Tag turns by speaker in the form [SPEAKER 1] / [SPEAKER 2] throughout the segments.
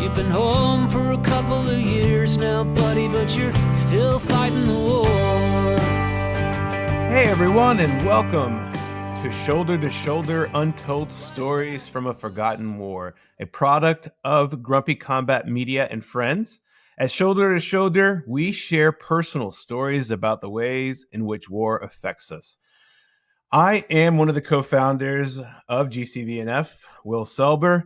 [SPEAKER 1] You've been home for a couple of years now, buddy, but you're still fighting the war.
[SPEAKER 2] Hey everyone, and welcome to Shoulder Untold Stories from a Forgotten War, a product of Grumpy Combat Media and Friends. At Shoulder to Shoulder, we share personal stories about the ways in which war affects us. I am one of the co-founders of GCVNF, Will Selber.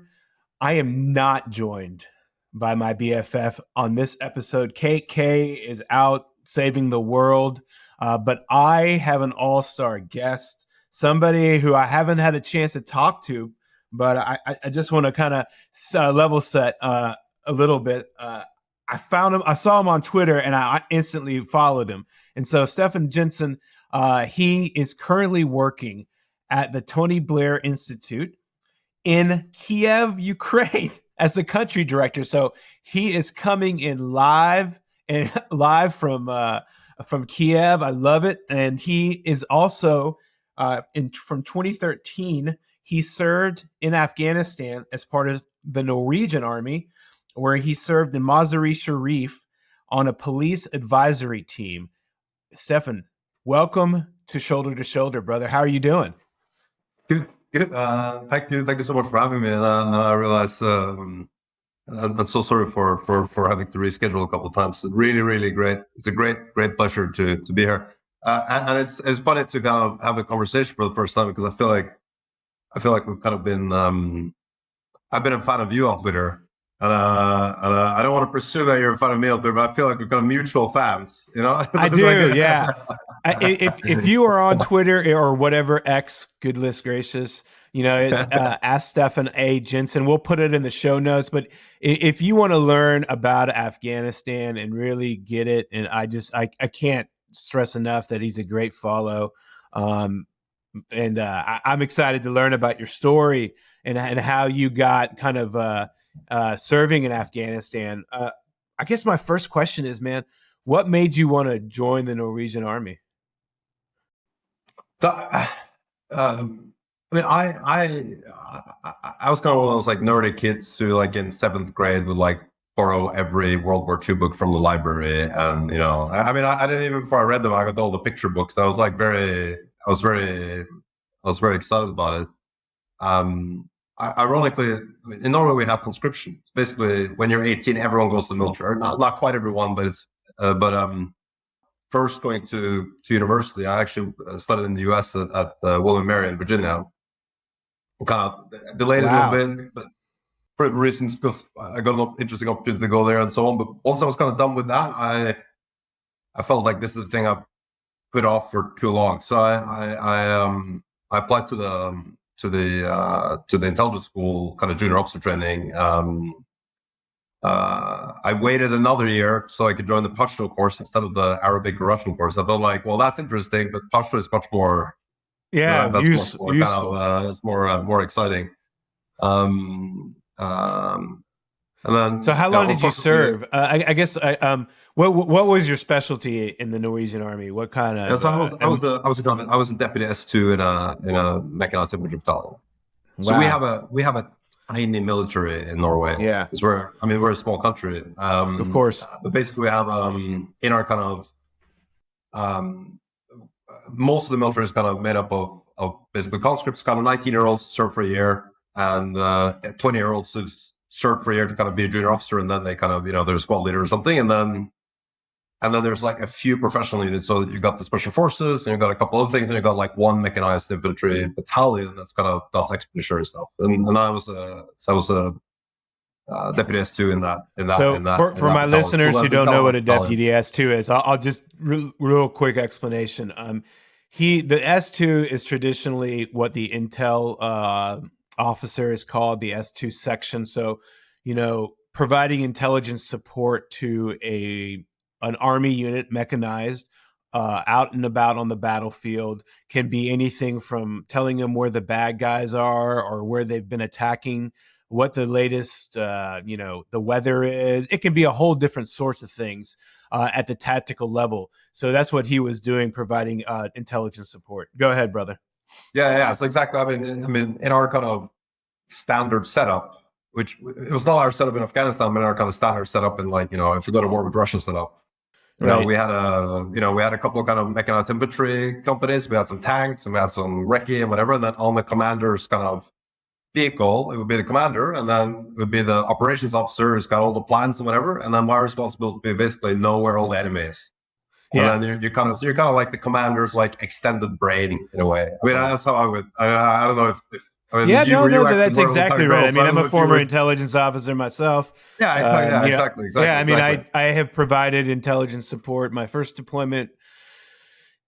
[SPEAKER 2] I am not joined by my BFF on this episode. K is out saving the world, but I have an all-star guest, somebody who I haven't had a chance to talk to, but I just want to kind of level set a little bit. I found him, I saw him on Twitter, and I instantly followed him. And so Stephan Jensen, he is currently working at the Tony Blair Institute in Kiev, Ukraine, as the country director. So he is coming in live from Kiev. I love it. And he is also from 2013, he served in Afghanistan as part of the Norwegian army, where he served in Mazar-e Sharif on a police advisory team. Stephan, welcome to Shoulder, brother. How are you doing?
[SPEAKER 3] Good. Thank you so much for having me. And I realize I'm so sorry for having to reschedule a couple of times. It's really great. It's a great pleasure to be here. And it's funny to kind of have a conversation for the first time, because I feel like we've kind of been I've been a fan of you on Twitter. And I don't want to presume that you're a fan of me out there, but I feel like we've got mutual fans, you know?
[SPEAKER 2] I do, yeah. If you are on Twitter or whatever, X, goodness gracious, you know, it's Ask Stephan A. Jensen. We'll put it in the show notes. But if you want to learn about Afghanistan and really get it, and I can't stress enough that he's a great follow. I'm excited to learn about your story and how you got kind of serving in Afghanistan. I guess my first question is, man, what made you want to join the Norwegian army?
[SPEAKER 3] I mean, I was kind of one of those like nerdy kids who, like in 7th grade, would like borrow every World War II book from the library, and you know, I mean, I didn't even, before I read them, I got all the picture books. I was very excited about it. Ironically, I mean, in Norway we have conscription. Basically, when you're 18, everyone goes to the military. Not quite everyone, but it's first going to university. I actually studied in the U.S. at William & Mary in Virginia. Kind of delayed it a little bit, but for reasons, because I got an interesting opportunity to go there and so on. But once I was kind of done with that, I felt like this is the thing I've put off for too long. So I applied to the intelligence school, kind of junior officer training. I waited another year so I could join the Pashto course instead of the Arabic or Russian course. I felt like, well, that's interesting, but Pashto is much more, it's more exciting. And then,
[SPEAKER 2] so how long did you serve? I guess what was your specialty in the Norwegian army? What kind of?
[SPEAKER 3] I was a deputy S2 in a mechanized infantry battalion.
[SPEAKER 2] Wow.
[SPEAKER 3] So we have a tiny military in Norway.
[SPEAKER 2] Yeah,
[SPEAKER 3] we're a small country.
[SPEAKER 2] Of course,
[SPEAKER 3] but basically we have in our kind of most of the military is kind of made up of basically conscripts, kind of 19-year-olds serve for a year, and 20-year-olds who serve for a year to kind of be a junior officer, and then they kind of, you know, they're a squad leader or something, and then there's like a few professional units. So you got the special forces, and you got a couple of things, and you got like one mechanized infantry battalion that's kind of does expeditionary stuff. And I was a deputy S2 in that.
[SPEAKER 2] For my listeners who don't know what a deputy S2 is, I'll just real quick explanation. The S2 is traditionally what the intel officer is called, the S2 section. So, you know, providing intelligence support to an army unit, mechanized, out and about on the battlefield, can be anything from telling them where the bad guys are or where they've been attacking, what the latest, the weather is. It can be a whole different sorts of things at the tactical level. So that's what he was doing, providing intelligence support. Go ahead, brother.
[SPEAKER 3] Yeah. So exactly. I mean, in our kind of standard setup, which it was not our setup in Afghanistan, but our kind of standard setup in like, if you go to war with Russia setup. We had a couple of kind of mechanized infantry companies. We had some tanks and we had some recce and whatever. And then on the commander's kind of vehicle, it would be the commander, and then it would be the operations officer who's got all the plans and whatever. And then my responsibility would be basically know where all the enemy is. Yeah. And then you're kind of like the commander's like extended brain in a way. I mean, that's how I would. I don't know if I mean,
[SPEAKER 2] that's exactly right. I mean, I'm a former intelligence officer myself.
[SPEAKER 3] Exactly.
[SPEAKER 2] Yeah, I mean, I have provided intelligence support. My first deployment,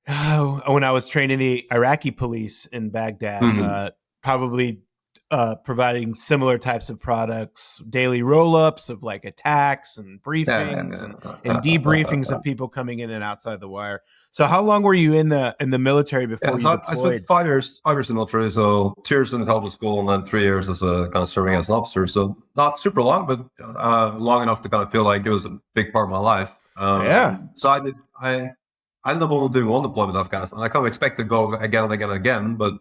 [SPEAKER 2] when I was training the Iraqi police in Baghdad, probably providing similar types of products, daily roll-ups of like attacks and briefings and debriefings of people coming in and outside the wire. So how long were you in the military before you deployed?
[SPEAKER 3] I spent 5 years in the military, so 2 years in intelligence school and then 3 years as a kind of serving as an officer. So not super long, but long enough to kind of feel like it was a big part of my life. So I ended up only doing one deployment to Afghanistan. I kind of expect to go again and again and again, but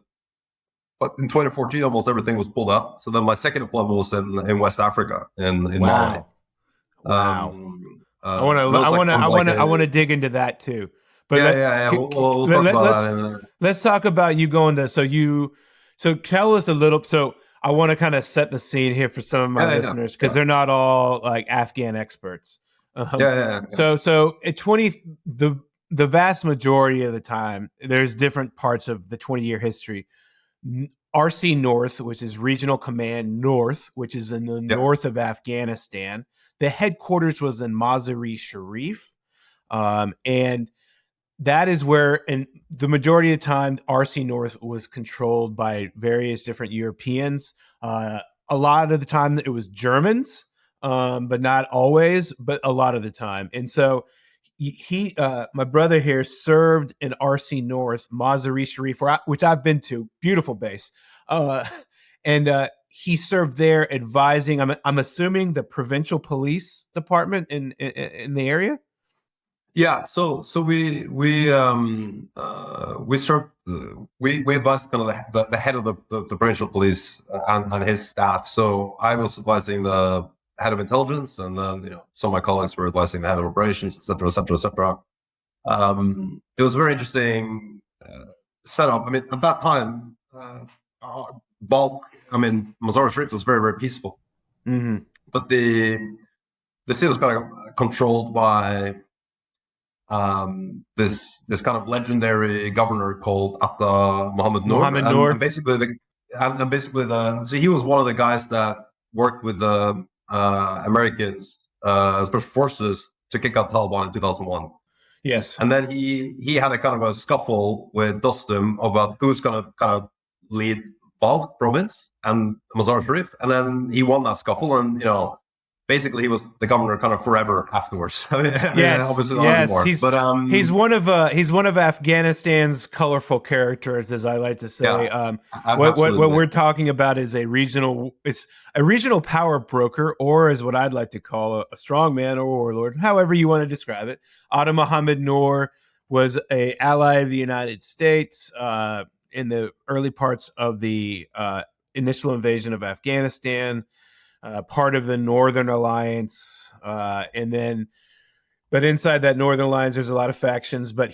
[SPEAKER 3] in 2014, almost everything was pulled up. So then my second deployment was in West Africa, in Mali.
[SPEAKER 2] Wow. I want to dig into that too. But
[SPEAKER 3] we'll talk about that.
[SPEAKER 2] Let's talk about you going to. So tell us a little. So I want to kind of set the scene here for some of my listeners because they're not all like Afghan experts. So at 20, the vast majority of the time, there's different parts of the 20-year history. RC North, which is Regional Command North, which is in the north of Afghanistan. The headquarters was in Mazar-e-Sharif. And that is where, and the majority of the time, RC North was controlled by various different Europeans. A lot of the time it was Germans, but not always, but a lot of the time. And so he my brother here served in RC North, Mazar-e-Sharif, which I've been to, beautiful base. And he served there advising, I'm assuming, the provincial police department in the area.
[SPEAKER 3] Yeah, so we served. We advised kind of the head of the provincial police and his staff. So I was advising the head of intelligence, and then some of my colleagues were advising the head of operations, etc., etc., etc. It was a very interesting setup. I mean, at that time, Mazar-e-Sharif was very, very peaceful, but the city was kind of controlled by this kind of legendary governor called Atta Mohammed Noor. And basically, so he was one of the guys that worked with the Americans special forces to kick out Taliban in 2001.
[SPEAKER 2] Yes,
[SPEAKER 3] and then he had a kind of a scuffle with Dostum about who's going to kind of lead Balkh province and Mazar-e-Sharif, and then he won that scuffle, and basically he was the governor kind of forever afterwards. Obviously not anymore.
[SPEAKER 2] He's one of Afghanistan's colorful characters, as I like to say. What we're talking about is a regional power broker, or as what I'd like to call a strongman or warlord, however you want to describe it. Atta Mohammed Noor was an ally of the United States in the early parts of the initial invasion of Afghanistan. Part of the Northern Alliance, but inside that Northern Alliance, there's a lot of factions. But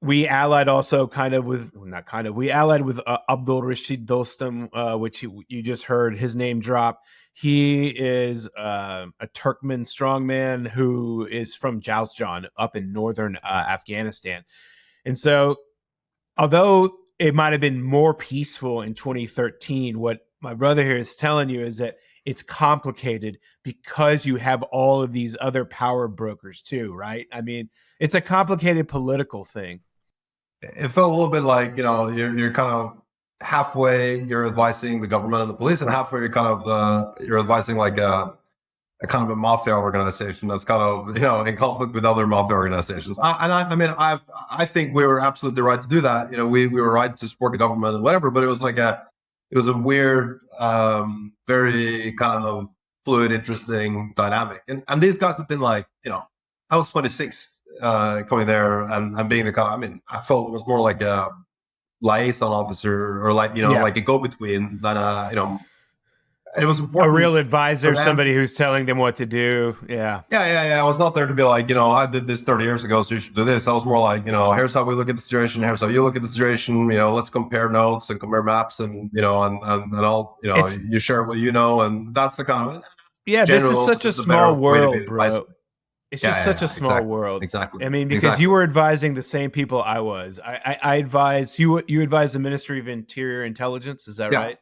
[SPEAKER 2] we allied also we allied with Abdul Rashid Dostum, which you just heard his name drop. He is a Turkmen strongman who is from Jowzjan up in northern Afghanistan. And so, although it might have been more peaceful in 2013, what my brother here is telling you is that it's complicated because you have all of these other power brokers too, right? I mean, it's a complicated political thing.
[SPEAKER 3] It felt a little bit like, you're kind of halfway, you're advising the government and the police, and halfway you're advising like a kind of a mafia organization that's kind of, in conflict with other mafia organizations. I think we were absolutely right to do that. We were right to support the government and whatever, but it was a weird, very kind of fluid, interesting dynamic. And these guys have been like, I was 26 coming there and being the kind of, I felt it was more like a liaison officer or like a go-between than it was
[SPEAKER 2] A
[SPEAKER 3] important.
[SPEAKER 2] real advisor,
[SPEAKER 3] for them.
[SPEAKER 2] somebody who's telling them what to do. Yeah.
[SPEAKER 3] Yeah. I was not there to be like, I did this 30 years ago, so you should do this. I was more like, here's how we look at the situation. Here's how you look at the situation. Let's compare notes and compare maps, and and all. You share what you know, and that's the kind of
[SPEAKER 2] This is such a small world, bro. It's just such a small world.
[SPEAKER 3] Exactly.
[SPEAKER 2] I mean, because you were advising the same people I was. I advise you. You advise the Ministry of Interior Intelligence. Is that right?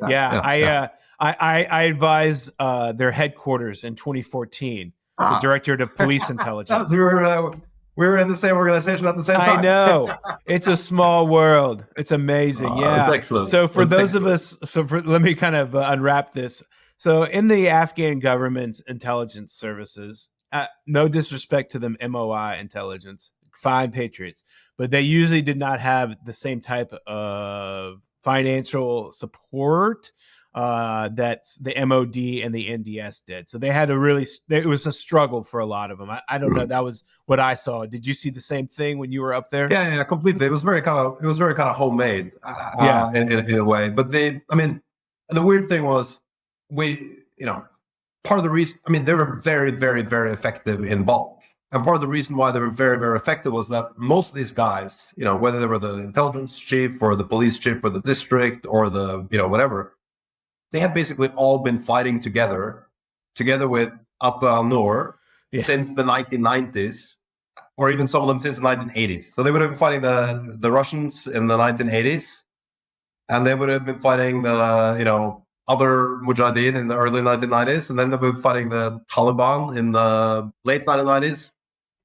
[SPEAKER 3] Yeah.
[SPEAKER 2] I advise their headquarters in 2014, the Director of Police Intelligence.
[SPEAKER 3] We were in the same organization at the same time.
[SPEAKER 2] I know. It's a small world. It's amazing.
[SPEAKER 3] That's excellent.
[SPEAKER 2] So for those of us, let me kind of unwrap this. So in the Afghan government's intelligence services, no disrespect to them, MOI intelligence, fine patriots, but they usually did not have the same type of financial support that the MOD and the NDS did. So they had it was a struggle for a lot of them. I don't know. That was what I saw. Did you see the same thing when you were up there?
[SPEAKER 3] Yeah, completely. It was very kind of homemade, in a way. But and the weird thing was, part of the reason, they were very, very, very effective in bulk. And part of the reason why they were very, very effective was that most of these guys, whether they were the intelligence chief or the police chief or the district or the, whatever, they had basically all been fighting together with Al-Noor since the 1990s, or even some of them since the 1980s. So they would have been fighting the Russians in the 1980s, and they would have been fighting the, other Mujahideen in the early 1990s, and then they were fighting the Taliban in the late 1990s,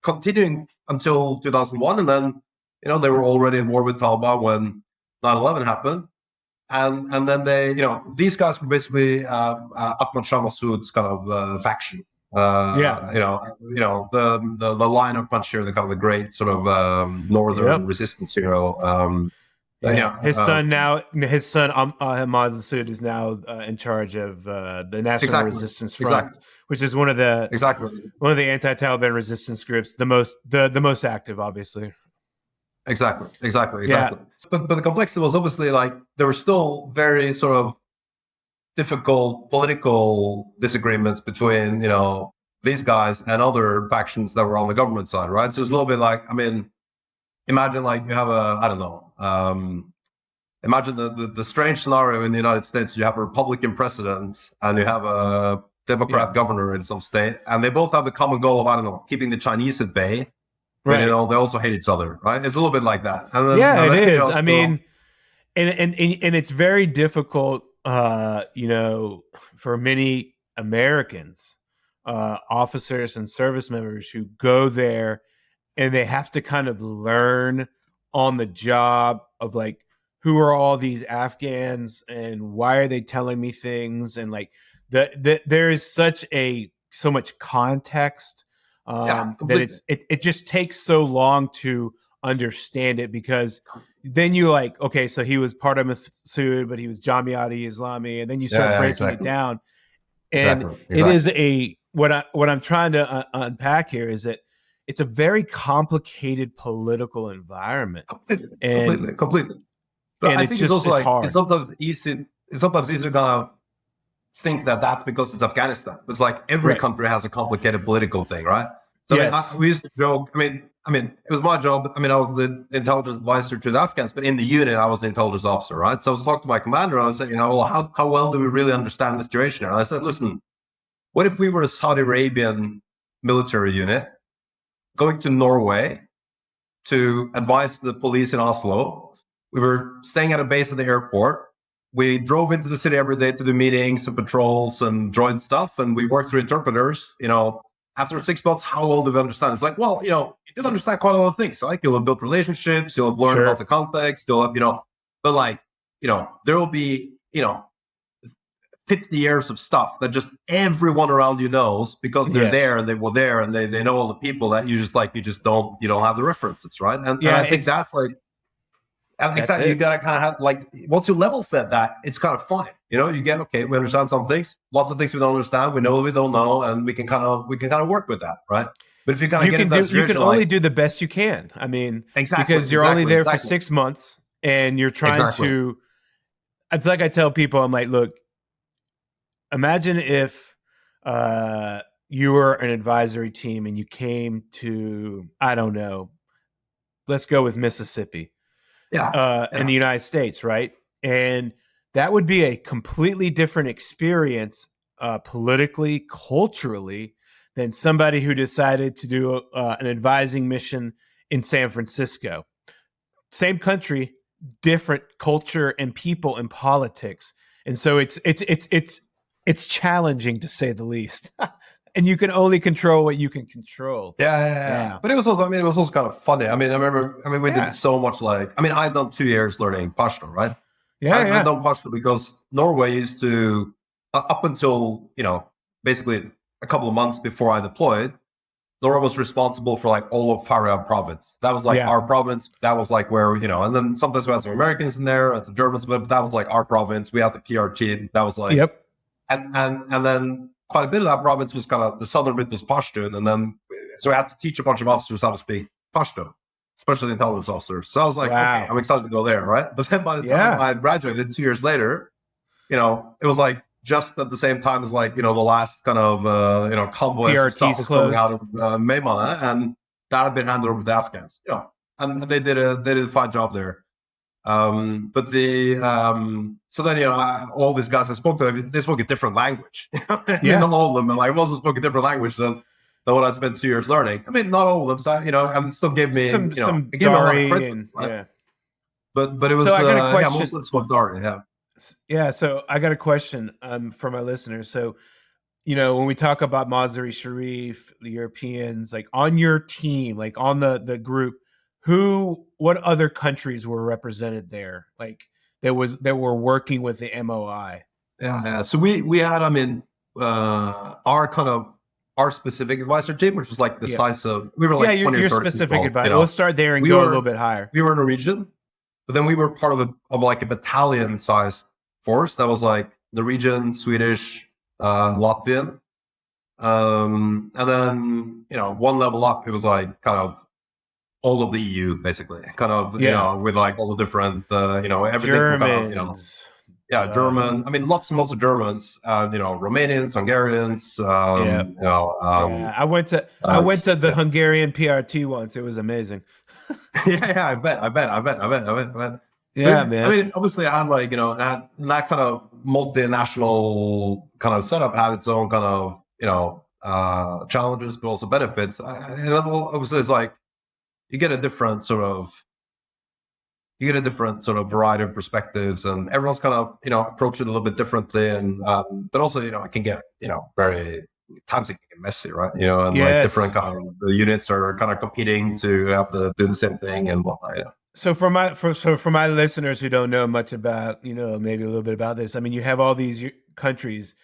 [SPEAKER 3] continuing until 2001, and then they were already in war with Taliban when 9/11 happened, and then they these guys were basically Ahmad Shah Massoud's kind of faction. The line of Panjshir, the kind of the great sort of northern resistance hero.
[SPEAKER 2] His son Ahmad Massoud is now in charge of the National Resistance Front, which is one of the anti-Taliban resistance groups, the most active, obviously.
[SPEAKER 3] Exactly. Yeah. But the complexity was obviously like there were still very sort of difficult political disagreements between these guys and other factions that were on the government side, right? So it's a little bit like, imagine like you have imagine the strange scenario in the United States. You have a Republican president and you have a Democrat governor in some state, and they both have the common goal of, keeping the Chinese at bay. Right. They also hate each other, right? It's a little bit like that. And then,
[SPEAKER 2] it is. And it's very difficult, for many Americans, officers and service members who go there and they have to kind of learn on the job of like, who are all these Afghans and why are they telling me things? And like there is so much context that it just takes so long to understand it, because then you like, okay, so he was part of Massoud, but he was Jamiati Islami, and then you start breaking it down. And it is what I'm trying to unpack here is that it's a very complicated political environment.
[SPEAKER 3] Completely. But I think it's also hard. It's sometimes easy to kind of think that that's because it's Afghanistan. It's like every country has a complicated political thing, right? So we used to joke. It was my job. I was the intelligence advisor to the Afghans, but in the unit, I was the intelligence officer, right? So I was talking to my commander, and I said, how well do we really understand the situation? And I said, listen, what if we were a Saudi Arabian military unit going to Norway to advise the police in Oslo? We were staying at a base at the airport. We drove into the city every day to do meetings and patrols and joint stuff, and we worked through interpreters. After 6 months, how well do we understand? It's like, well, you did understand quite a lot of things. Like you'll have built relationships, you'll have learned about the context, you'll have, but like, there will be, 50 years of stuff that just everyone around you knows because they're there and they were there and they know all the people that you don't have the references, right? And I think that's like, exactly. You gotta kind of have like once you level set that, it's kind of fine. You get okay. We understand some things, lots of things we don't understand. We know what we don't know, and we can kind of work with that, right? But if you kind of
[SPEAKER 2] you can only do the best you can. Because you're only there for 6 months, and you're trying to. It's like I tell people, I'm like, look, imagine if you were an advisory team and you came to, I don't know, let's go with Mississippi, in the United States, right? And that would be a completely different experience, politically, culturally, than somebody who decided to do an advising mission in San Francisco. Same country, different culture and people and politics, and so it's challenging to say the least. And you can only control what you can control.
[SPEAKER 3] Yeah. But it was also, it was also kind of funny. I remember, we did so much I'd done 2 years learning Pashto, right? I'd done Pashto because Norway used to, up until, basically a couple of months before I deployed, Norway was responsible for all of Faroe province. That was our province. That was where, and then sometimes we had some Americans in there and some Germans, but that was our province. We had the PR team. That was
[SPEAKER 2] yep.
[SPEAKER 3] And then quite a bit of that province was kind of, the southern bit was Pashtun, and then so I had to teach a bunch of officers how to speak Pashto, especially intelligence officers. So I was okay, I'm excited to go there, right? But then by the time I graduated 2 years later, it was just at the same time as the last kind of convoy stuff was coming out of Maymana, and that had been handed over to the Afghans, and they did a fine job there. But so then all these guys I spoke to, they spoke a different language. Not all of them, and most spoke a different language than what I'd spent 2 years learning. Not all of them. So and still gave me
[SPEAKER 2] some
[SPEAKER 3] gave me a lot of
[SPEAKER 2] Dari
[SPEAKER 3] credit,
[SPEAKER 2] and
[SPEAKER 3] right? But it was
[SPEAKER 2] so I got a question.
[SPEAKER 3] most of it spoke Dari.
[SPEAKER 2] Yeah. So I got a question for my listeners. So when we talk about Mazar-e Sharif, the Europeans, on your team, on the group, what other countries were represented there? That were working with the MOI.
[SPEAKER 3] Yeah. So we had, our specific advisor team, which was the size of, we were 20
[SPEAKER 2] your
[SPEAKER 3] or 30
[SPEAKER 2] specific
[SPEAKER 3] people,
[SPEAKER 2] advisor. We'll start there and go a little bit higher.
[SPEAKER 3] We were Norwegian, but then we were part of a battalion size force that was Norwegian, Swedish, Latvian, and then one level up, it was kind of all of the EU, basically, kind of, with all the different, everything.
[SPEAKER 2] Germans.
[SPEAKER 3] German. Lots and lots of Germans, Romanians, Hungarians.
[SPEAKER 2] I went to the Hungarian PRT once. It was amazing.
[SPEAKER 3] I bet.
[SPEAKER 2] Yeah, man.
[SPEAKER 3] Obviously, I had that kind of multinational kind of setup had its own kind of, challenges, but also benefits. Obviously, it's you get a different sort of variety of perspectives, and everyone's kind of approach it a little bit differently, and but also it can get very times it can get messy, right? And different kind of the units are kind of competing to have to do the same thing and whatnot.
[SPEAKER 2] So for my listeners who don't know much about maybe a little bit about this, you have all these countries.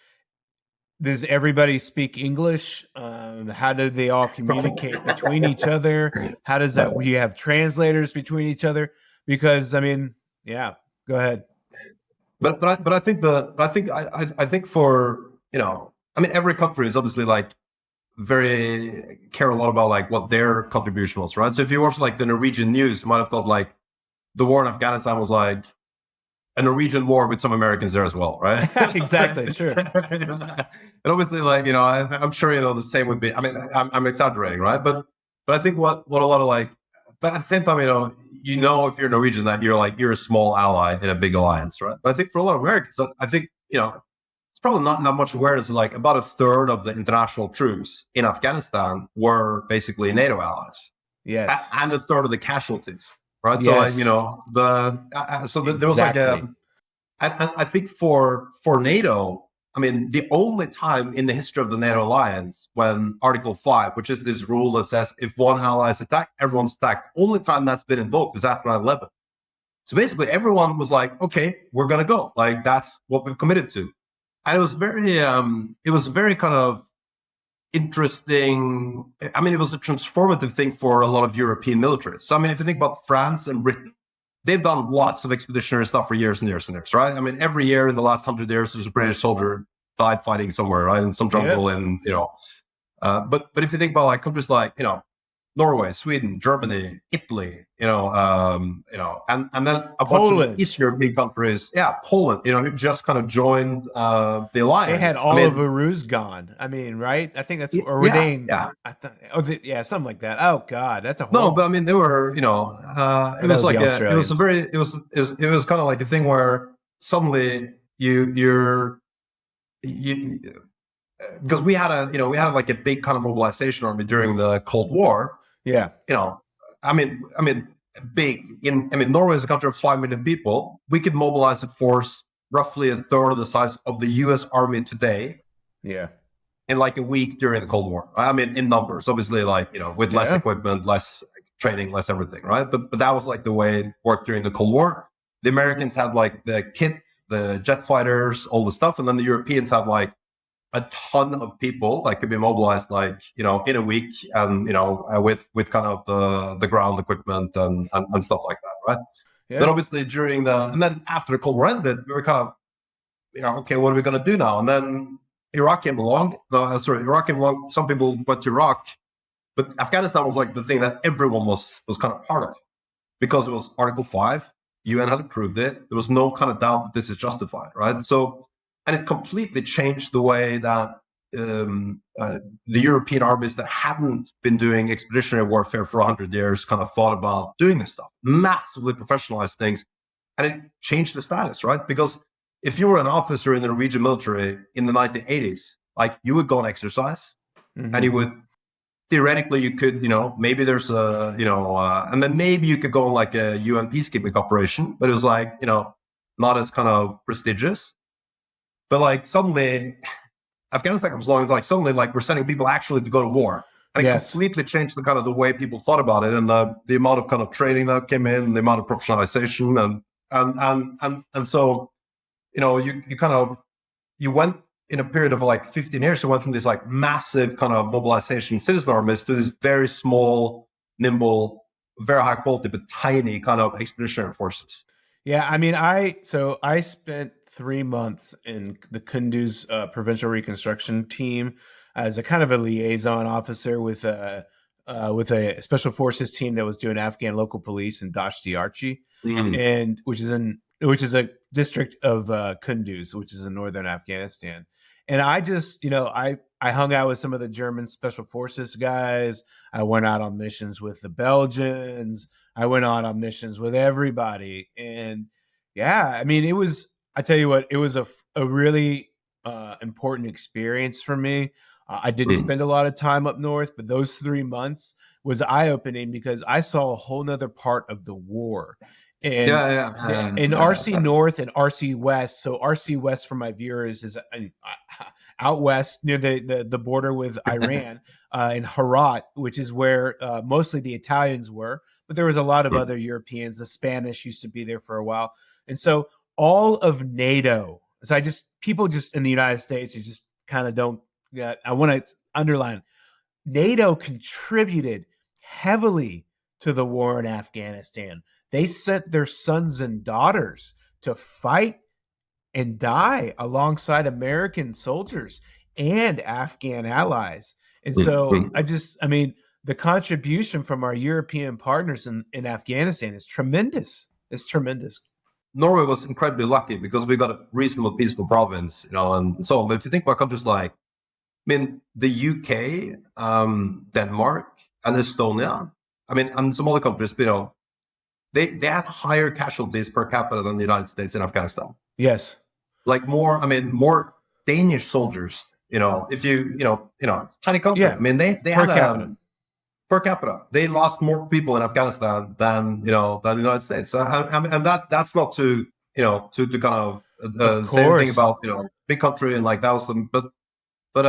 [SPEAKER 2] Does everybody speak English? How do they all communicate between each other? How does that? You have translators between each other? Because go ahead.
[SPEAKER 3] But I think for every country is obviously very care a lot about what their contribution was, right? So if you watch the Norwegian news, you might have thought the war in Afghanistan was a Norwegian war with some Americans there as well, right?
[SPEAKER 2] Exactly, sure.
[SPEAKER 3] And obviously, I'm sure the same would be. I'm exaggerating, right? But I think what a lot of but at the same time, if you're Norwegian, that you're a small ally in a big alliance, right? But I think for a lot of Americans, I think it's probably not that much awareness. About a third of the international troops in Afghanistan were basically NATO allies.
[SPEAKER 2] Yes,
[SPEAKER 3] and a third of the casualties, right?
[SPEAKER 2] Yes.
[SPEAKER 3] So there was I think for NATO, the only time in the history of the NATO alliance when Article 5, which is this rule that says if one ally is attacked, everyone's attacked, only time that's been invoked is after 9/11. So basically everyone was okay, we're going to go. That's what we've committed to. And it was very kind of interesting. It was a transformative thing for a lot of European militaries. So, if you think about France and Britain, they've done lots of expeditionary stuff for years and years and years, right? Every year in the last 100 years, there's a British soldier died fighting somewhere, right? In some jungle, and but if you think about countries Norway, Sweden, Germany, Italy, and then a bunch
[SPEAKER 2] Poland.
[SPEAKER 3] of East European countries. Yeah, Poland, who just kind of joined the
[SPEAKER 2] They
[SPEAKER 3] alliance.
[SPEAKER 2] had all of Aruz gone. I mean, right? I think that's or were
[SPEAKER 3] yeah,
[SPEAKER 2] they?
[SPEAKER 3] yeah.
[SPEAKER 2] Yeah, something like that. Oh God, that's a
[SPEAKER 3] No,
[SPEAKER 2] whole.
[SPEAKER 3] but I mean, they were, it
[SPEAKER 2] that
[SPEAKER 3] was
[SPEAKER 2] was
[SPEAKER 3] like
[SPEAKER 2] the
[SPEAKER 3] it was a
[SPEAKER 2] Australians.
[SPEAKER 3] very, it was kind of like a thing where suddenly because we had like a big kind of mobilization army during the Cold War.
[SPEAKER 2] Yeah.
[SPEAKER 3] I mean, big. Norway is a country of 5 million people. We could mobilize a force roughly a third of the size of the U.S. Army today.
[SPEAKER 2] Yeah.
[SPEAKER 3] In like a week during the Cold War. I mean, in numbers, obviously, like with less equipment, less training, less everything, right? But that was like the way it worked during the Cold War. The Americans had like the kit, the jet fighters, all the stuff, and then the Europeans had like a ton of people that could be mobilized like in a week, and with kind of the ground equipment and stuff like that, right?
[SPEAKER 2] Yeah.
[SPEAKER 3] Then obviously and then after the Cold War ended, we were kind of okay, what are we going to do now? And then Iraq came along. Iraq came along. Some people went to Iraq, but Afghanistan was like the thing that everyone was kind of part of, because it was Article 5. UN had approved it. There was no kind of doubt that this is justified, right? So, and it completely changed the way that the European armies that hadn't been doing expeditionary warfare for 100 years kind of thought about doing this stuff, massively professionalized things, and it changed the status, right? Because if you were an officer in the Norwegian military in the 1980s, like you would go on exercise, and you would theoretically you could, maybe there's and then maybe you could go on like a UN peacekeeping operation, but it was like not as kind of prestigious. But like suddenly, Afghanistan comes along, it's like suddenly like we're sending people actually to go to war, and it completely changed the kind of the way people thought about it, and the amount of kind of training that came in, the amount of professionalization, and so. You went in a period of like 15 years, you went from this like massive kind of mobilization citizen armies to this very small, nimble, very high quality, but tiny kind of expeditionary forces.
[SPEAKER 2] Yeah. I mean, I spent 3 months in the Kunduz provincial reconstruction team as a kind of a liaison officer with a special forces team that was doing Afghan local police in Dashti Archi, and which is a district of Kunduz, which is in northern Afghanistan. And I just, I hung out with some of the German special forces guys. I went out on missions with the Belgians. I went on missions with everybody. And yeah, I mean, I tell you what, it was a really important experience for me. I didn't spend a lot of time up north, but those 3 months was eye-opening because I saw a whole nother part of the war. And in RC North and RC West. So RC West for my viewers is out west near the border with Iran in Herat, which is where mostly the Italians were, but there was a lot of other Europeans. The Spanish used to be there for a while, and so all of NATO. So people in the United States who just kind of don't. I want to underline, NATO contributed heavily to the war in Afghanistan. They sent their sons and daughters to fight and die alongside American soldiers and Afghan allies. And so the contribution from our European partners in Afghanistan is tremendous. It's tremendous.
[SPEAKER 3] Norway was incredibly lucky because we got a reasonable peaceful province, and so on. But if you think about countries like, the UK, Denmark, and Estonia, and some other countries, they had higher casualties per capita than the United States in Afghanistan.
[SPEAKER 2] Yes.
[SPEAKER 3] Like more Danish soldiers, if it's a tiny country.
[SPEAKER 2] Yeah.
[SPEAKER 3] They had per capita. They lost more people in Afghanistan than the United States. And that's not to kind of say anything about, big country and like that was them. But they,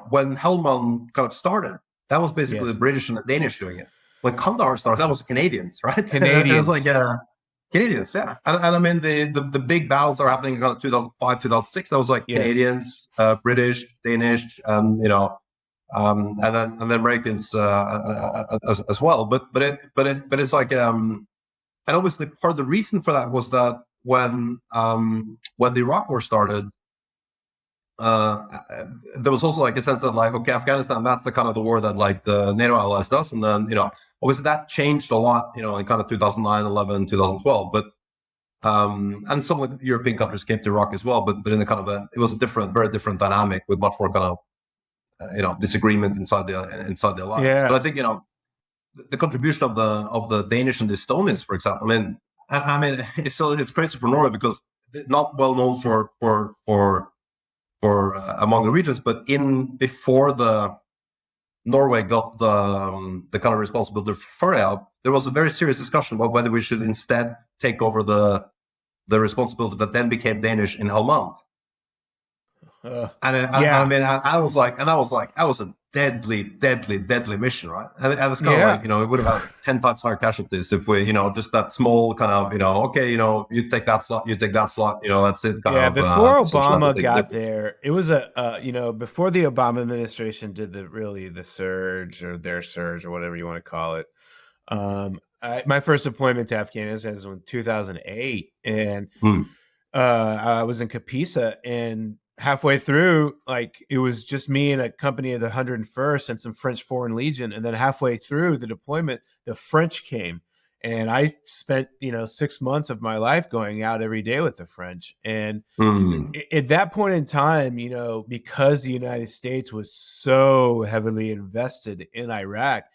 [SPEAKER 3] when Helmand kind of started, that was basically the British and the Danish doing it. When Kandahar started, that was the Canadians, right?
[SPEAKER 2] Canadians.
[SPEAKER 3] It was like Canadians, yeah. And the big battles are happening in 2005, 2006. That was like Canadians, British, Danish, and then Americans as well. But it's like and obviously part of the reason for that was that when the Iraq War started, there was also like a sense that like, okay, Afghanistan, that's the kind of the war that like the NATO allies does. And then, obviously that changed a lot, in kind of 2009, 11, 2012. But, and some of the European countries came to Iraq as well, but in the kind of it was a very different dynamic with much more kind of, disagreement inside the alliance.
[SPEAKER 2] Yeah.
[SPEAKER 3] But I think, the contribution of the Danish and the Estonians, for example, I mean, it's crazy for Norway because it's not well known for among the regions, but before the Norway got the kind of responsibility for FAREA, there was a very serious discussion about whether we should instead take over the responsibility that then became Danish in Helmand. I was like, that was a deadly mission, right? And it's kind of like, it would have had 10 times higher casualties if we, just that small kind of, okay, you take that slot, that's it.
[SPEAKER 2] Before Obama got there, it was before the Obama administration did the surge or their surge or whatever you want to call it. My first appointment to Afghanistan was in 2008, and I was in Kapisa, and halfway through, like, it was just me and a company of the 101st and some French Foreign Legion. And then halfway through the deployment, the French came, and I spent, 6 months of my life going out every day with the French. And at that point in time, because the United States was so heavily invested in Iraq,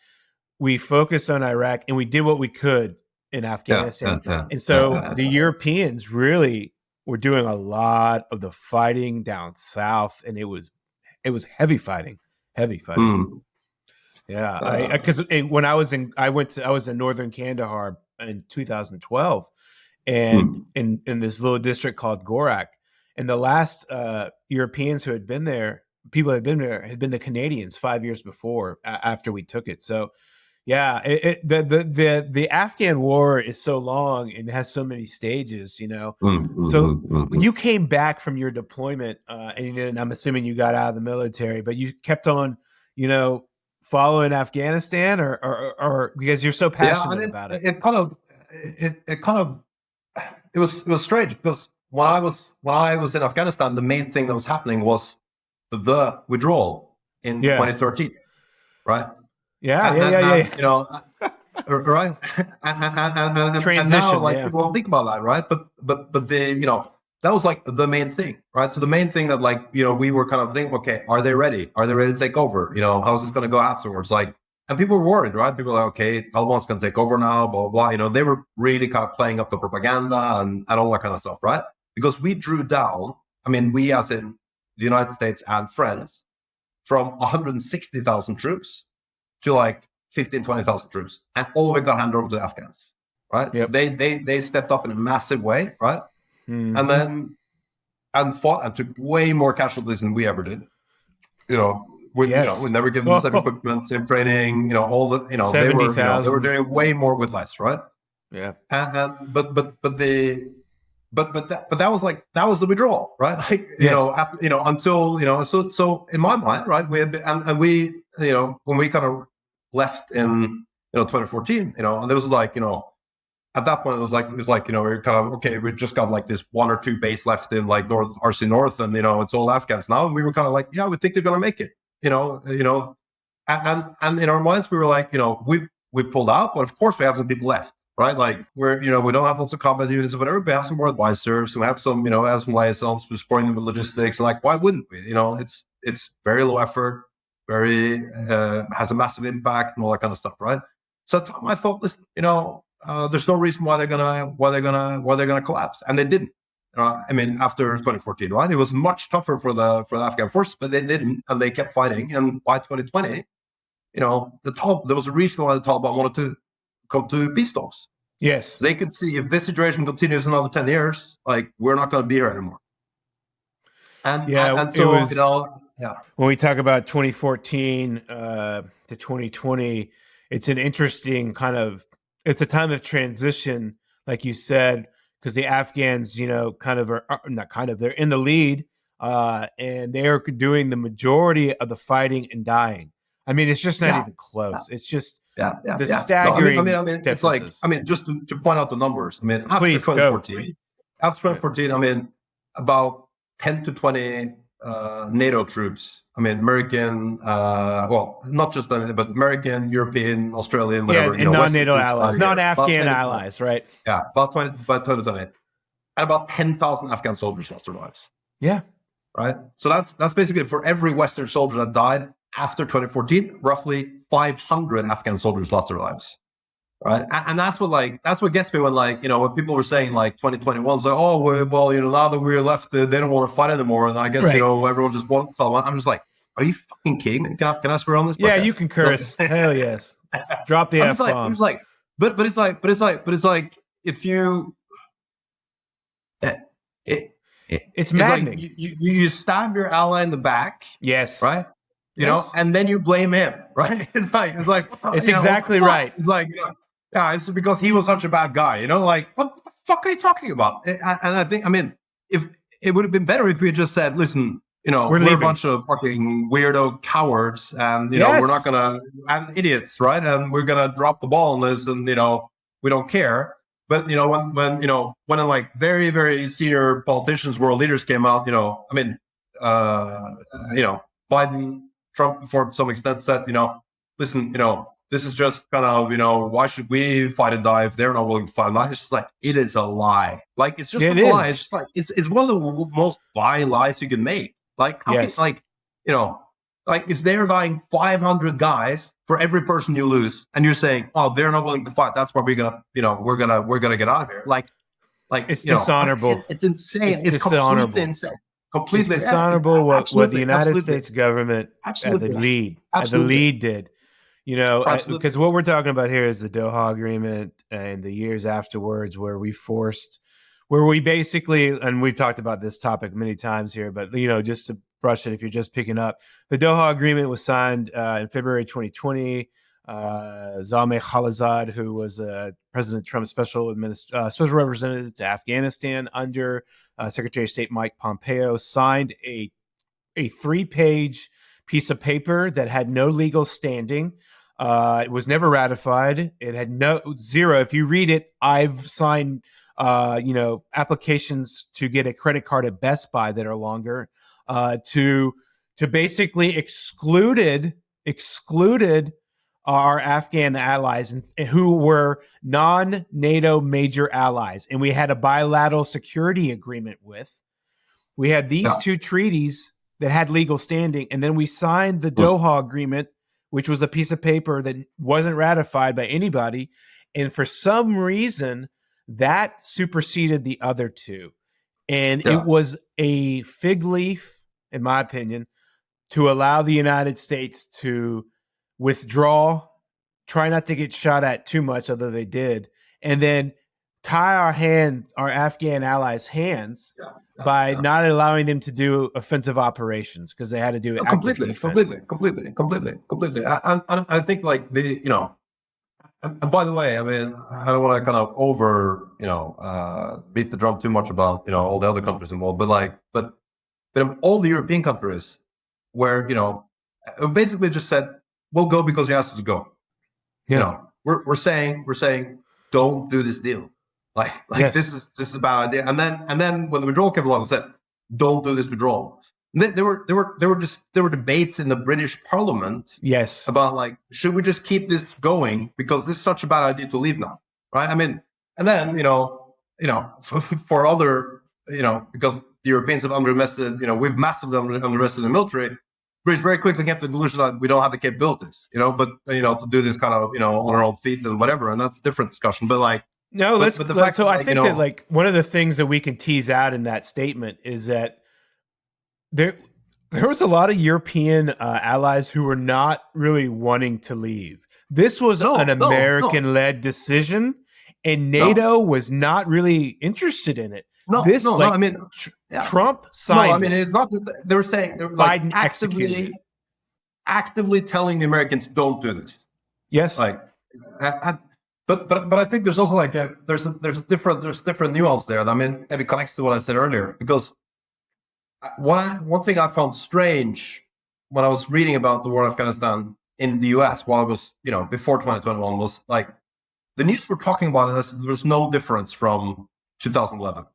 [SPEAKER 2] we focused on Iraq and we did what we could in Afghanistan. And so the Europeans really were doing a lot of the fighting down south, and it was heavy fighting. Yeah, because when I was in northern Kandahar in 2012, and in this little district called Gorak, and the last Europeans who had been there, people had been there, had been the Canadians 5 years before after we took it. So. Yeah, the Afghan war is so long and has so many stages, So you came back from your deployment, and I'm assuming you got out of the military, but you kept on, following Afghanistan, or because you're so passionate about it.
[SPEAKER 3] It was strange because when I was in Afghanistan, the main thing that was happening was the withdrawal in 2013, right?
[SPEAKER 2] Yeah.
[SPEAKER 3] Right. And
[SPEAKER 2] transition.
[SPEAKER 3] Now, like, people don't think about that, right? But that was like the main thing, right? So the main thing that, like, we were kind of thinking, okay, are they ready? Are they ready to take over? How's this going to go afterwards? Like, and people were worried, right? People were like, okay, Taliban's going to take over now, blah, blah, blah. They were really kind of playing up the propaganda and all that kind of stuff, right? Because we drew down, we as in the United States and friends, from 160,000 troops to like 15, 20,000 troops, and all of it got handed over to the Afghans, right? Yep. So they stepped up in a massive way, right? And then fought and took way more casualties than we ever did. We never given them same equipment, same training, all the, they were doing way more with less, right?
[SPEAKER 2] Yeah.
[SPEAKER 3] But that was the withdrawal, right? Like, until, so in my mind, right, we had been, and we, when we kind of left in 2014, and it was like, at that point it was like we're kind of, okay, we just got like this 1 or 2 base left in like RC North, and it's all Afghans now, and we were kind of like, yeah, we think they're gonna make it, and in our minds we were like, we pulled out, but of course we have some people left, right? Like, we're, we don't have lots of combat units or whatever, but we have some more advisors, we have some, have some liaisons, we're supporting them with logistics. Like, why wouldn't we? It's very low effort, very has a massive impact and all that kind of stuff, right? So at the time I thought, listen, there's no reason why they're gonna collapse, and they didn't. After 2014, right? It was much tougher for the Afghan forces, but they didn't, and they kept fighting. And by 2020, there was a reason why the Taliban wanted to come to peace talks.
[SPEAKER 2] Yes,
[SPEAKER 3] they could see if this situation continues another 10 years, like, we're not going to be here anymore. And so,
[SPEAKER 2] when we talk about 2014 to 2020, it's an interesting it's a time of transition, like you said, because the Afghans, they're in the lead, and they're doing the majority of the fighting and dying. It's just not even close. It's just the staggering.
[SPEAKER 3] It's like, just to point out the numbers. After 2014, about 10 to 20 NATO troops. I mean, American, well, not just but American, European, Australian, whatever.
[SPEAKER 2] And non-NATO
[SPEAKER 3] Western troops
[SPEAKER 2] allies,
[SPEAKER 3] out here.
[SPEAKER 2] non-Afghan allies, right?
[SPEAKER 3] Yeah, about 2020. And about 10,000 Afghan soldiers lost their lives.
[SPEAKER 2] Yeah.
[SPEAKER 3] Right. So that's basically for every Western soldier that died after 2014, roughly 500 Afghan soldiers lost their lives. Right. And that's what gets me when when people were saying 2021's oh, well, now that we're left, they don't want to fight anymore. And I guess,
[SPEAKER 2] right.
[SPEAKER 3] Everyone just wants to. I'm just like, are you fucking kidding me? Can I swear on this?
[SPEAKER 2] Yeah, you can curse. Hell yes. Drop the F-bomb.
[SPEAKER 3] I'm just like, but it's like, if you,
[SPEAKER 2] it's maddening.
[SPEAKER 3] Like you stab your ally in the back.
[SPEAKER 2] Yes.
[SPEAKER 3] Right. And then you blame him. Right. It's like,
[SPEAKER 2] it's exactly right.
[SPEAKER 3] It's like, yeah, it's because he was such a bad guy. Like, what the fuck are you talking about? And I think, if it would have been better if we had just said, listen, we're a bunch of fucking weirdo cowards, and we're not gonna, and idiots, right? And we're gonna drop the ball on this, and we don't care. But when very, very senior politicians, world leaders came out, Biden, Trump, for some extent, said, listen, this is just kind of, why should we fight and die if they're not willing to fight and die? It's just like, it is a lie. Like, it's just a lie. It's just like, it's one of the most vile lies you can make. Like, if they're dying 500 guys for every person you lose, and you're saying, oh, they're not willing to fight, that's why we're gonna get out of here. Like
[SPEAKER 2] it's dishonorable.
[SPEAKER 3] It's insane. It's completely insane. Completely
[SPEAKER 2] it's dishonorable what the United States government at the lead did. Because what we're talking about here is the Doha Agreement and the years afterwards, where we basically, and we've talked about this topic many times here, but just to brush it, if you're just picking up, the Doha Agreement was signed in February 2020. Zalmay Khalilzad, who was President Trump's special representative to Afghanistan under Secretary of State Mike Pompeo, signed a 3-page piece of paper that had no legal standing. It was never ratified. It had zero. If you read it, I've signed, applications to get a credit card at Best Buy that are longer, to basically excluded our Afghan allies and who were non-NATO major allies. And we had a bilateral security agreement with. We had these two treaties that had legal standing. And then we signed the Doha Agreement, which was a piece of paper that wasn't ratified by anybody. And for some reason, that superseded the other two. And it was a fig leaf, in my opinion, to allow the United States to withdraw, try not to get shot at too much, although they did, and then tie our Afghan allies' hands by not allowing them to do offensive operations, because they had to do it completely.
[SPEAKER 3] I think and by the way, I don't want to kind of beat the drum too much about all the other countries involved, but all the European countries where basically just said, we'll go because you asked us to go. We're saying don't do this deal. This is a bad idea. And then when the withdrawal came along, we said don't do this withdrawal. There were debates in the British Parliament.
[SPEAKER 2] Yes.
[SPEAKER 3] About should we just keep this going because this is such a bad idea to leave now, right? And then for other because the Europeans have underinvested. We've massively underinvested in the military. British very quickly came to the conclusion that we don't have the capabilities, but to do this kind of on our own feet and whatever, and that's a different discussion. But
[SPEAKER 2] I think that one of the things that we can tease out in that statement is that there was a lot of European allies who were not really wanting to leave. This was an American-led decision, and NATO was not really interested in it. Trump signed.
[SPEAKER 3] It's not. They were saying
[SPEAKER 2] Biden
[SPEAKER 3] actively telling the Americans don't do this.
[SPEAKER 2] Yes.
[SPEAKER 3] But I think there's also there's different nuance there. Maybe connects to what I said earlier, because one thing I found strange when I was reading about the war in Afghanistan in the US while I was before 2021 was the news we're talking about is there was no difference from 2011.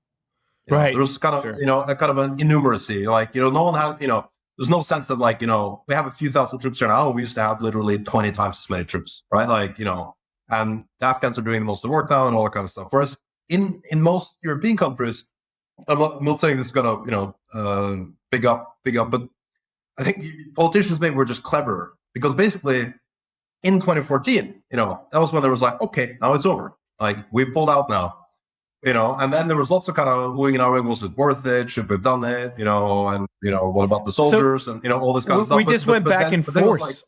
[SPEAKER 2] Right.
[SPEAKER 3] There was kind of,
[SPEAKER 2] Sure.
[SPEAKER 3] a kind of an innumeracy. Like, no one had, there's no sense that like, we have a few thousand troops here now. We used to have literally 20 times as many troops, right? Like, and the Afghans are doing most of the work now and all that kind of stuff. Whereas in most European countries, I'm not saying this is gonna, big up, but I think politicians maybe were just clever because basically in 2014, that was when there was like, okay, now it's over. Like we pulled out now, and then there was lots of kind of wooing and ahhing. Was it worth it? Should we have done it? And what about the soldiers and all this kind of stuff.
[SPEAKER 2] We just went back and forth.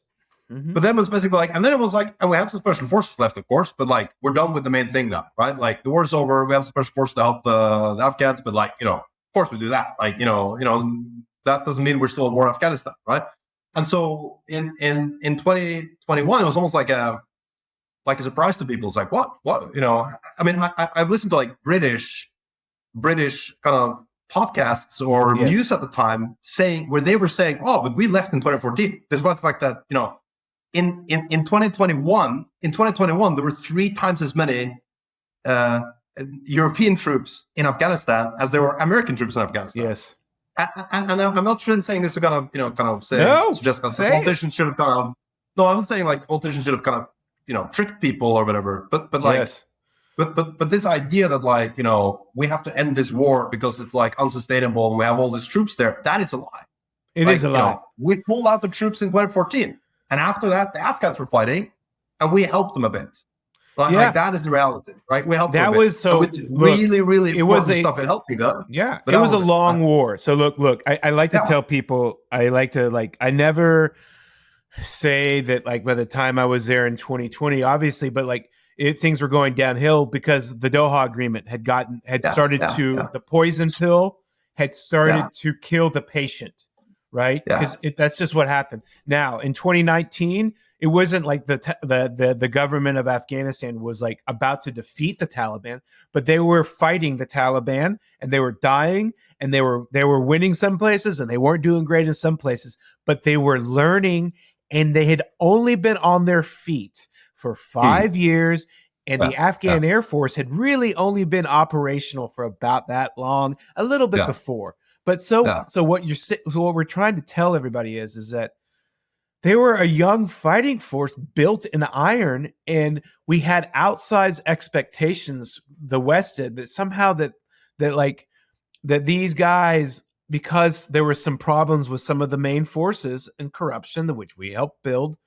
[SPEAKER 3] But then it was basically like, and then it was like, and we have some special forces left, of course, but like we're done with the main thing now, right? Like the war's over. We have special forces to help the Afghans, but like of course we do that. Like that doesn't mean we're still at war in Afghanistan, right? And so in 2021, it was almost like a surprise to people. It's like what I mean, I've listened to like British kind of podcasts or news at the time where they were saying, oh, but we left in 2014, despite the fact that in 2021 there were 3 times as many European troops in Afghanistan as there were American troops in Afghanistan.
[SPEAKER 2] Yes.
[SPEAKER 3] And I'm not saying this to kind of suggest that the politicians should have no, I'm not saying like politicians should have kind of tricked people or whatever, but like
[SPEAKER 2] yes.
[SPEAKER 3] But this idea that like we have to end this war because it's like unsustainable and we have all these troops there, that is a lie.
[SPEAKER 2] It is a lie.
[SPEAKER 3] We pulled out the troops in 2014, and after that the Afghans were fighting, and we helped them a bit. Like that is the reality, right? We helped.
[SPEAKER 2] That was so
[SPEAKER 3] really.
[SPEAKER 2] It was
[SPEAKER 3] stuff in helping them.
[SPEAKER 2] Yeah, it was a long war. So look. I like to tell people. I never say that like by the time I was there in 2020, obviously, but like things were going downhill because the Doha Agreement had started the poison pill had started to kill the patient, right? Because that's just what happened. Now in 2019. It wasn't like the government of Afghanistan was like about to defeat the Taliban, but they were fighting the Taliban and they were dying and they were winning some places and they weren't doing great in some places, but they were learning and they had only been on their feet for 5 years. And the Afghan Air Force had really only been operational for about that long, a little bit before. But so what we're trying to tell everybody is that they were a young fighting force built in iron, and we had outsized expectations. The West did that somehow that these guys, because there were some problems with some of the main forces and corruption, which we helped build,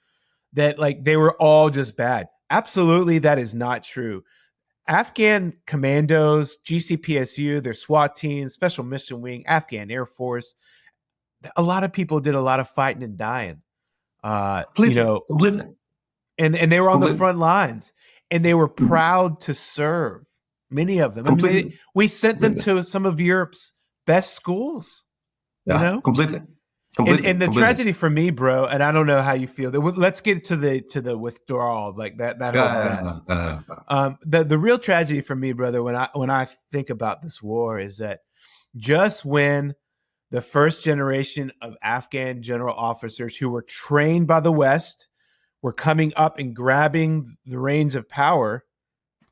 [SPEAKER 2] that like they were all just bad. Absolutely, that is not true. Afghan commandos, GCPSU, their SWAT team, Special Mission Wing, Afghan Air Force, a lot of people did a lot of fighting and dying.
[SPEAKER 3] Completely.
[SPEAKER 2] And they were on the front lines and they were proud to serve, many of them. I mean, we sent them to some of Europe's best schools,
[SPEAKER 3] completely.
[SPEAKER 2] And the tragedy for me, bro, and I don't know how you feel. Let's get to the withdrawal, like that whole mess. The real tragedy for me, brother, when I think about this war is that just when the first generation of Afghan general officers who were trained by the West were coming up and grabbing the reins of power,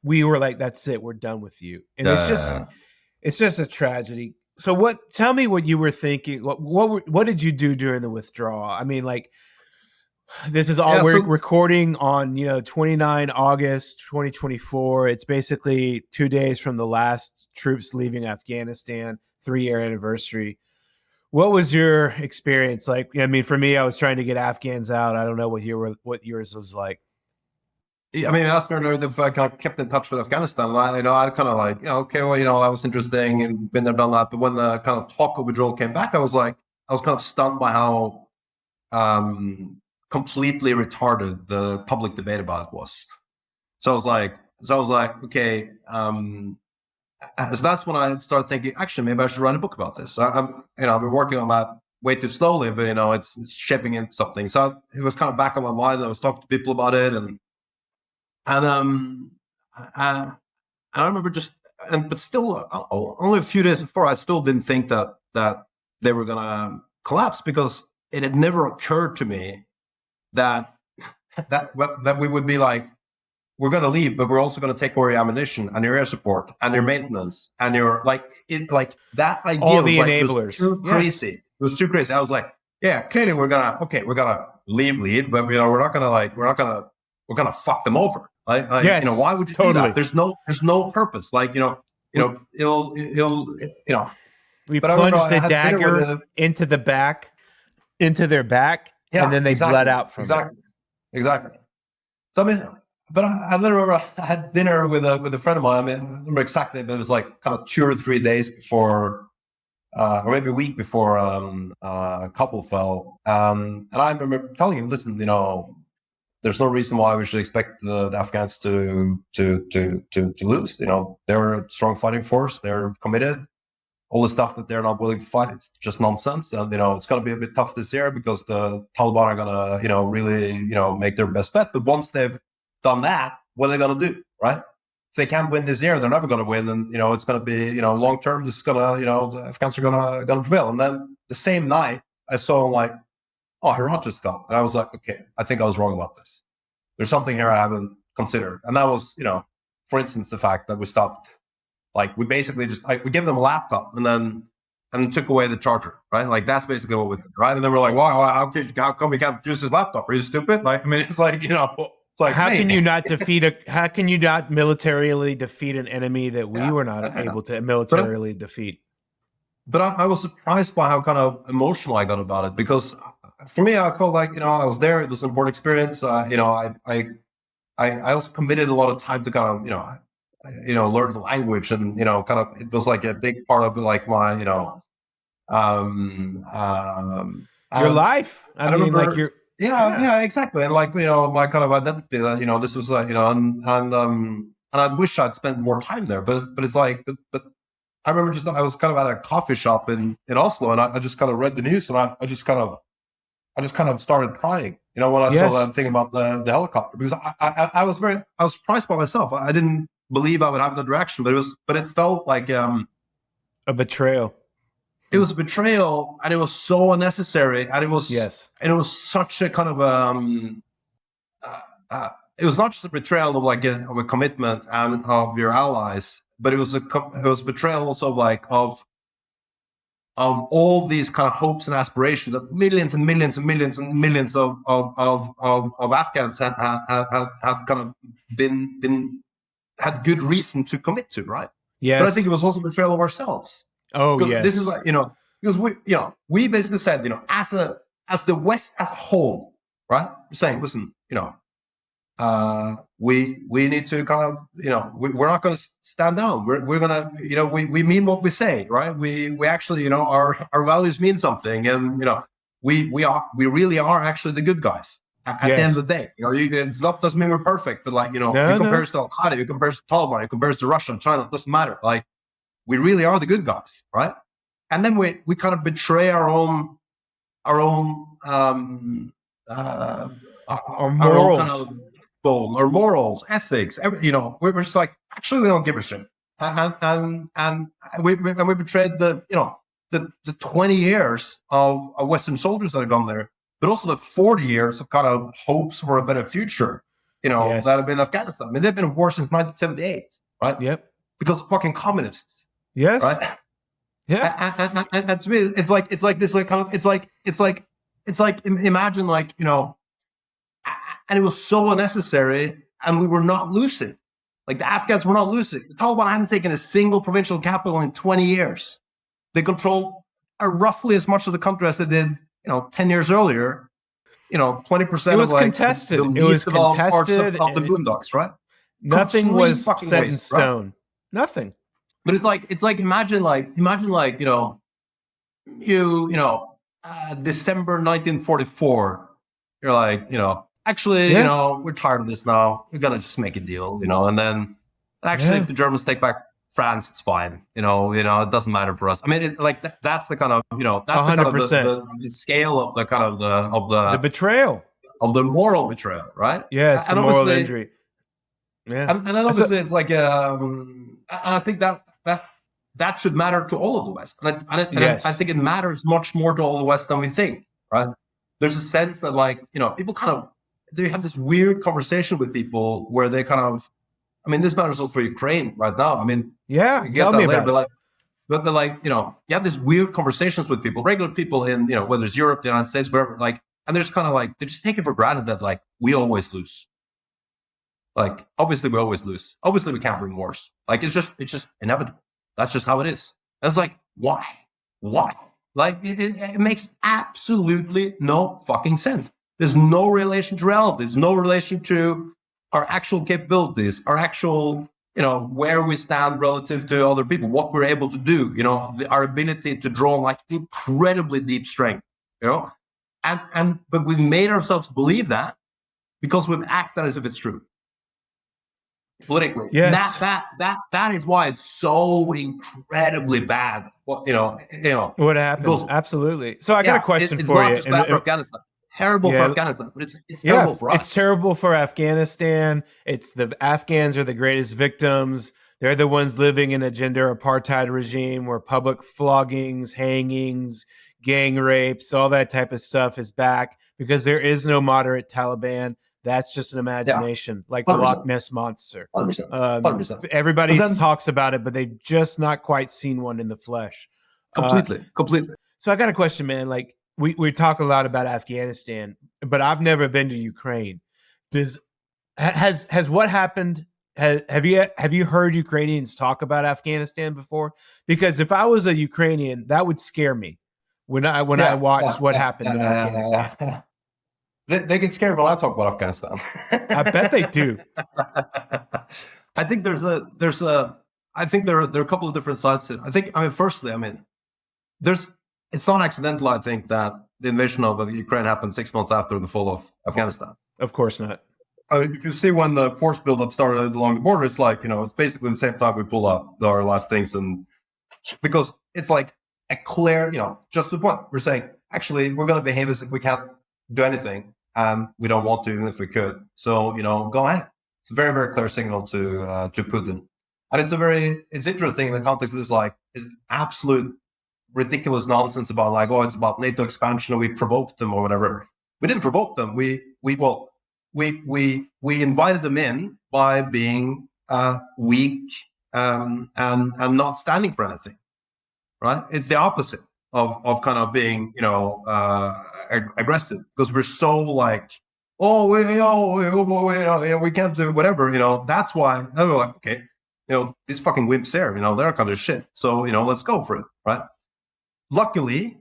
[SPEAKER 2] we were like, that's it, we're done with you. And it's just a tragedy. So tell me what you were thinking. What did you do during the withdrawal? I mean, like, this is all we're recording on, 29 August 2024. It's basically 2 days from the last troops leaving Afghanistan, 3-year anniversary. What was your experience like? I mean, for me, I was trying to get Afghans out. I don't know what yours was like.
[SPEAKER 3] I mean, I asked earlier if I kind of kept in touch with Afghanistan. I kind of like, okay, well, that was interesting and been there, done that. But when the kind of talk of withdrawal came back, I was kind of stunned by how completely retarded the public debate about it was. So I was like, okay. So that's when I started thinking, actually, maybe I should write a book about this. I've been working on that way too slowly, but it's shaping into something. So it was kind of back on my mind. I was talking to people about it, and I remember but still, only a few days before, I still didn't think that they were gonna collapse, because it had never occurred to me that we would be like we're going to leave, but we're also going to take away your ammunition and your air support and your maintenance and your like that idea
[SPEAKER 2] All
[SPEAKER 3] was
[SPEAKER 2] the
[SPEAKER 3] like
[SPEAKER 2] enablers.
[SPEAKER 3] It was too crazy. It was too crazy. I was like, yeah, clearly we're gonna leave, but we're gonna fuck them over. Like why would you do that? There's no purpose. Like it'll
[SPEAKER 2] we plunged the dagger into their back, and then they bled out from it.
[SPEAKER 3] Exactly. So I mean, but I literally remember I had dinner with a friend of mine. I mean, I don't remember exactly, but it was like kind of 2 or 3 days before, or maybe a week before Kabul fell. And I remember telling him, listen, there's no reason why we should expect the Afghans to lose. They're a strong fighting force. They're committed. All the stuff that they're not willing to fight, it's just nonsense. And, it's going to be a bit tough this year because the Taliban are going to, really, make their best bet. But once they've done that, what are they going to do, right? If they can't win this year, they're never going to win. And, it's going to be, long term, this is going to, the Afghans are going to prevail. And then the same night, I saw like, oh, Herat just fell. And I was like, okay, I think I was wrong about this. There's something here I haven't considered. And that was, for instance, the fact that we stopped. Like we basically just we gave them a laptop and took away the charger, right? Like that's basically what we did, right? And then we're like, wow, how come we can't use this laptop? Are you stupid? Like, I mean, it's like, it's like,
[SPEAKER 2] how can you not militarily defeat an enemy that we were not able to militarily defeat?
[SPEAKER 3] But I was surprised by how kind of emotional I got about it because for me, I felt like, I was there. It was an important experience. I also committed a lot of time to kind of, learn the language and, kind of, it was like a big part of like my, your
[SPEAKER 2] life. I mean, remember, like
[SPEAKER 3] yeah, exactly. And like, my kind of identity that, this was like, and I wish I'd spent more time there, but it's like, but I remember I was kind of at a coffee shop in Oslo and I just kind of read the news and I just kind of started crying, when I saw that thing about the helicopter, because I was surprised by myself. I didn't believe I would have that reaction, but it felt like a
[SPEAKER 2] betrayal.
[SPEAKER 3] It was a betrayal, and it was so unnecessary, and it was such a kind of it was not just a betrayal of a commitment and of your allies, but it was a betrayal also of all these kind of hopes and aspirations that millions and millions and millions and millions of Afghans had kind of had good reason to commit to, right?
[SPEAKER 2] Yes.
[SPEAKER 3] But I think it was also betrayal of ourselves.
[SPEAKER 2] Oh,
[SPEAKER 3] because
[SPEAKER 2] yes.
[SPEAKER 3] This is like, because we basically said, as the West as a whole, right? We're saying, listen, we need to kind of, we're not going to stand down. We're going to, we mean what we say, right? We actually, our values mean something, and we really are actually the good guys. At the end of the day, it doesn't mean we're perfect, but like, you compare to Al Qaeda, you compare to Taliban, you compare to Russia and China, it doesn't matter. Like, we really are the good guys, right? And then we kind of betray our own
[SPEAKER 2] morals,
[SPEAKER 3] our morals, ethics. We're just like, actually, we don't give a shit, and we betrayed the 20 years of Western soldiers that have gone there. But also the 40 years of kind of hopes for a better future, that have been Afghanistan. I mean, they've been at war since 1978, right?
[SPEAKER 2] Yep.
[SPEAKER 3] Because of fucking communists.
[SPEAKER 2] Yes.
[SPEAKER 3] Right.
[SPEAKER 2] Yeah.
[SPEAKER 3] And to me, it's like this, like kind of, it's like imagine like, and it was so unnecessary, and we were not losing. Like the Afghans were not losing. The Taliban hadn't taken a single provincial capital in 20 years. They controlled roughly as much of the country as they did, 10 years earlier, 20%
[SPEAKER 2] it was
[SPEAKER 3] of like
[SPEAKER 2] contested.
[SPEAKER 3] the least developed parts of the boondocks, right?
[SPEAKER 2] Nothing
[SPEAKER 3] Complete
[SPEAKER 2] was
[SPEAKER 3] fucking
[SPEAKER 2] set
[SPEAKER 3] waste,
[SPEAKER 2] in stone. Right? Nothing.
[SPEAKER 3] But it's like imagine December 1944, you're like, actually, we're tired of this now. We're gonna just make a deal, and then actually if the Germans take back France, it's fine. It doesn't matter for us. I mean, that's the kind of, that's 100%. The kind of the scale of the kind of the
[SPEAKER 2] betrayal,
[SPEAKER 3] of the moral betrayal, right?
[SPEAKER 2] Yes, and moral injury. Yeah,
[SPEAKER 3] and obviously it's like, and I think that should matter to all of the West, and I think it matters much more to all the West than we think, right? There's a sense that like, people kind of they have this weird conversation with people where they kind of, I mean, this matters also for Ukraine right now. I mean,
[SPEAKER 2] Yeah,
[SPEAKER 3] we get
[SPEAKER 2] tell
[SPEAKER 3] that
[SPEAKER 2] me
[SPEAKER 3] later,
[SPEAKER 2] about it.
[SPEAKER 3] but like, you know, you have these weird conversations with people, regular people in, you know, whether it's Europe, the United States, wherever, like, and they're just kind of like, they just take it for granted that like, we always lose. Like, obviously we always lose. Obviously we can't win wars. Like, it's just inevitable. That's just how it is. And it's like, why? Why? Like, it makes absolutely no fucking sense. There's no relation to reality. There's no relation to our actual capabilities, our actual, you know, where we stand relative to other people, what we're able to do, you know, our ability to draw like incredibly deep strength, you know, but we've made ourselves believe that because we've acted as if it's true politically.
[SPEAKER 2] Yes.
[SPEAKER 3] That is why it's so incredibly bad. What
[SPEAKER 2] What happened? Absolutely. So I got a question
[SPEAKER 3] it's
[SPEAKER 2] for
[SPEAKER 3] not
[SPEAKER 2] you.
[SPEAKER 3] just bad for Afghanistan. Terrible for Afghanistan, but it's terrible for us.
[SPEAKER 2] It's terrible for Afghanistan. It's the Afghans are the greatest victims. They're the ones living in a gender apartheid regime where public floggings, hangings, gang rapes, all that type of stuff is back because there is no moderate Taliban. That's just an imagination, like the
[SPEAKER 3] 100%.
[SPEAKER 2] Loch Ness monster.
[SPEAKER 3] 100%.
[SPEAKER 2] Everybody talks about it, but they've just not quite seen one in the flesh.
[SPEAKER 3] Completely.
[SPEAKER 2] So I got a question, man. Like we talk a lot about Afghanistan, but I've never been to Ukraine. Has what happened? Have you heard Ukrainians talk about Afghanistan before? Because if I was a Ukrainian, that would scare me when I watched what happened in Afghanistan.
[SPEAKER 3] They get scared when I talk about Afghanistan.
[SPEAKER 2] I bet they do.
[SPEAKER 3] I think there are a couple of different sides to it. Firstly, it's not accidental, I think, that the invasion of Ukraine happened 6 months after the fall of Afghanistan.
[SPEAKER 2] Of course not.
[SPEAKER 3] If you see when the force buildup started along the border, it's like, you know, it's basically the same time we pull out our last things. And because it's like a clear, you know, just the point. We're saying, actually, we're going to behave as if we can't do anything. We don't want to, even if we could. So, you know, go ahead. It's a very, very clear signal to Putin. And it's interesting in the context of this, like, is absolute ridiculous nonsense about like, oh, it's about NATO expansion or we provoked them or whatever. We didn't provoke them. We invited them in by being weak and not standing for anything, right? It's the opposite of kind of being, you know, aggressive, because we're so like, we can't do whatever, you know. That's why they were like, okay, you know, these fucking wimps there, you know, they're kind of shit. So, you know, let's go for it, right? Luckily,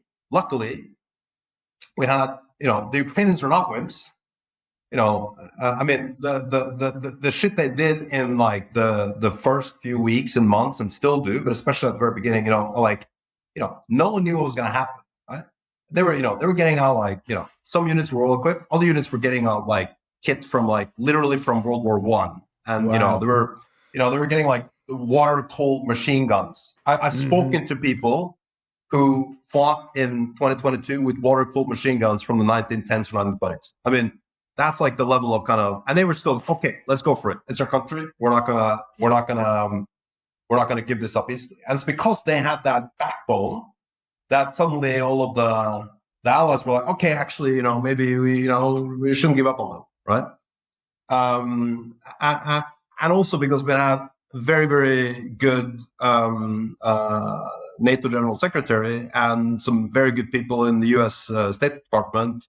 [SPEAKER 3] we had, you know, the Ukrainians are not wimps. You know, the shit they did in like the first few weeks and months, and still do, but especially at the very beginning, you know, like, you know, no one knew what was going to happen, right? They were getting out like, you know, some units were well equipped, other units were getting out like kit from like literally from World War I, and wow. They were getting like water cold machine guns. I've spoken to people who fought in 2022 with water cooled machine guns from the 1910s or 1920s. I mean, that's like the level of kind of, and they were still, okay, let's go for it. It's our country. We're not gonna give this up easily. And it's because they had that backbone that suddenly all of the allies were like, okay, actually, you know, maybe we shouldn't give up on them, right? And also because we had very, very good NATO General Secretary and some very good people in the U.S. State Department,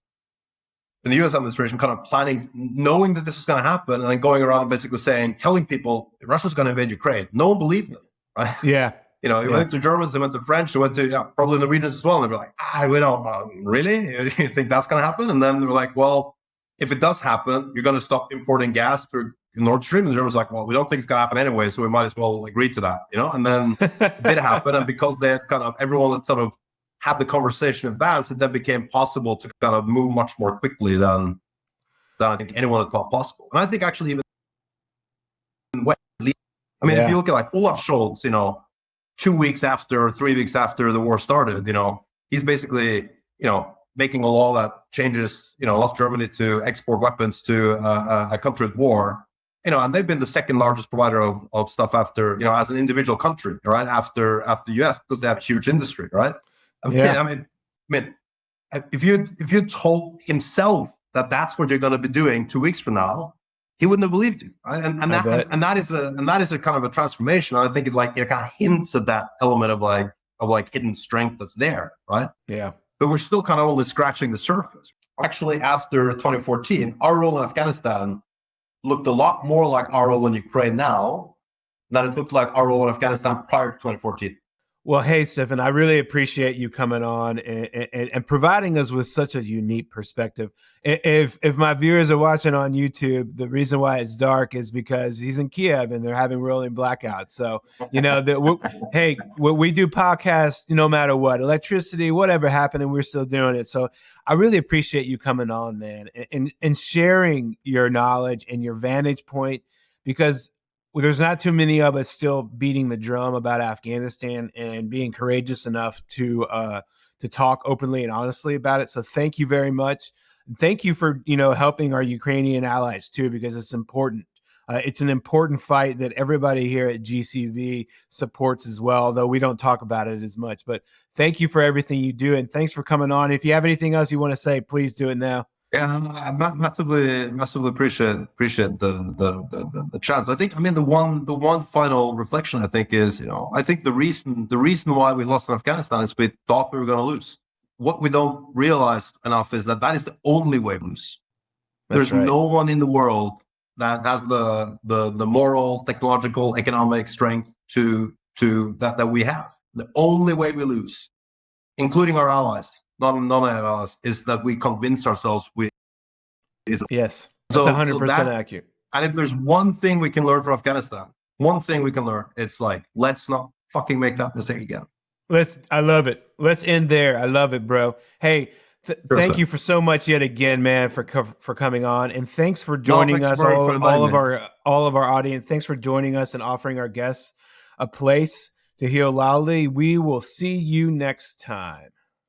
[SPEAKER 3] in the U.S. administration, kind of planning, knowing that this was going to happen, and then going around basically telling people Russia's going to invade Ukraine. No one believed them, right?
[SPEAKER 2] Yeah.
[SPEAKER 3] You know, they went to Germans, they went to French, they went to probably Norwegians as well. And they were like, we don't, really? You think that's going to happen? And then they were like, well, if it does happen, you're going to stop importing gas through Nord Stream. And the Germans were like, well, we don't think it's going to happen anyway, so we might as well agree to that, you know? And then it did happen. And because they had kind of, everyone had sort of had the conversation in advance, it then became possible to kind of move much more quickly than I think anyone had thought possible. And I think actually even if you look at like Olaf Scholz, you know, 3 weeks after the war started, you know, he's basically, you know, making a law that changes, you know, allows Germany to export weapons to a country at war, you know, and they've been the second largest provider of stuff after, you know, as an individual country, right? After the US, because they have a huge industry, right? I mean, if you told himself that that's what you're going to be doing 2 weeks from now, he wouldn't have believed you, right? And that is a kind of a transformation. And I think it kind of hints at that element of hidden strength that's there, right?
[SPEAKER 2] Yeah.
[SPEAKER 3] But we're still kind of only scratching the surface. Actually, after 2014, our role in Afghanistan looked a lot more like our role in Ukraine now than it looked like our role in Afghanistan prior to 2014.
[SPEAKER 2] Well, hey, Stephan, I really appreciate you coming on and providing us with such a unique perspective. If my viewers are watching on YouTube, the reason why it's dark is because he's in Kiev and they're having rolling blackouts. So, we do podcasts no matter what, electricity, whatever happening, we're still doing it. So I really appreciate you coming on, man, and sharing your knowledge and your vantage point, because there's not too many of us still beating the drum about Afghanistan and being courageous enough to talk openly and honestly about it. So thank you very much. And thank you for, helping our Ukrainian allies too, because it's important. It's an important fight that everybody here at GCV supports as well, though we don't talk about it as much. But thank you for everything you do. And thanks for coming on. If you have anything else you want to say, please do it now.
[SPEAKER 3] Yeah, I massively appreciate the chance. I think, the one final reflection I think is, I think the reason why we lost in Afghanistan is we thought we were going to lose. What we don't realize enough is that is the only way we lose. There's right. No one in the world that has the moral, technological, economic strength to that we have. The only way we lose, including our allies, non-allies, is that we convince ourselves we.
[SPEAKER 2] Yes, that's 100% accurate.
[SPEAKER 3] And if there's one thing we can learn from Afghanistan, it's let's not fucking make that mistake again.
[SPEAKER 2] I love it. Let's end there. I love it, bro. Hey, thank you for so much yet again, man, for coming on, and thanks for joining us, all of our audience. Thanks for joining us and offering our guests a place to heal loudly. We will see you next time.